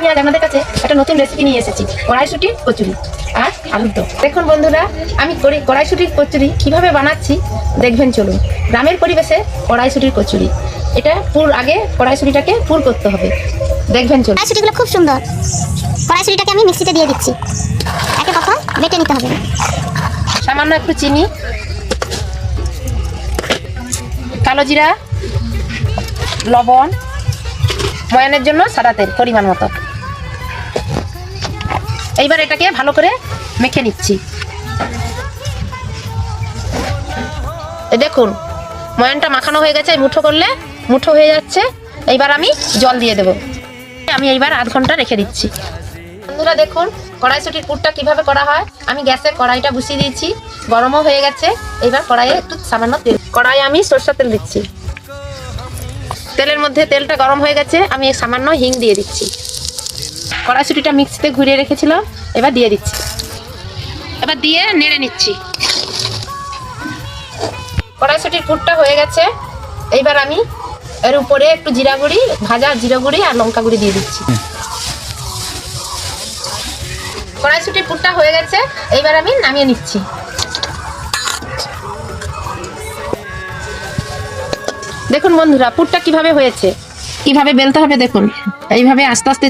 আমি আজ আপনাদের কাছে একটা নতুন রেসিপি নিয়ে এসেছি, কড়াইশুঁটির কচুরি আর আলুর দম। দেখুন বন্ধুরা, আমি কড়াইশুঁটির কচুরি কিভাবে বানাচ্ছি দেখবেন। চলুন। গ্রামের পরিবেশে কড়াইশুঁটির কচুরি, এটা আগে কড়াইশুঁটিটাকে পুর করতে হবে, দেখবেন। চলুন। কড়াইশুঁটিগুলো খুব সুন্দর। কড়াইশুঁটিটাকে আমি মিক্সিতে দিয়ে দিচ্ছি। একে কথা বেটে নিতে হবে। সামান্য একটু চিনি, কালো জিরা, লবণ, ময়ানের জন্য সাদা তেল পরিমাণ মতো। এইবার এটাকে ভালো করে মেখে নিচ্ছি। দেখুন, ময়ানটা মাখানো হয়ে গেছে, মুঠো করলে মুঠো হয়ে যাচ্ছে। এইবার আমি জল দিয়ে দেব। আমি এইবার আধ ঘন্টা রেখে দিচ্ছি। বন্ধুরা দেখুন, কড়াইশুঁটির পুরটা কিভাবে করা হয়। আমি গ্যাসে কড়াইটা বসিয়ে দিয়েছি, গরমও হয়ে গেছে। এইবার কড়াইয়ে একটু সামান্য তেল, কড়াইয়ে আমি সরষের তেল দিচ্ছি। তেলের মধ্যে তেলটা গরম হয়ে গেছে, আমি সামান্য হিং দিয়ে দিচ্ছি। কড়াইশুঁটিটা মিক্সিতে ঘুরিয়ে রেখেছিলাম, এবার দিয়ে দিচ্ছি। এবার দিয়ে নেড়ে নিচ্ছি। কড়াইশুঁটির পুরটা হয়ে গেছে। এইবার আমি এর উপরে একটু জিরা গুঁড়ি, ভাজা জিরা গুঁড়ি আর লঙ্কা গুঁড়ি দিয়ে দিচ্ছি। কড়াইশুঁটির পুরটা হয়ে গেছে, এইবার আমি নামিয়ে নিচ্ছি। দেখুন বন্ধুরা, পুরটা কিভাবে হয়েছে, কিভাবে বেলতে হবে দেখুন। এইভাবে আস্তে আস্তে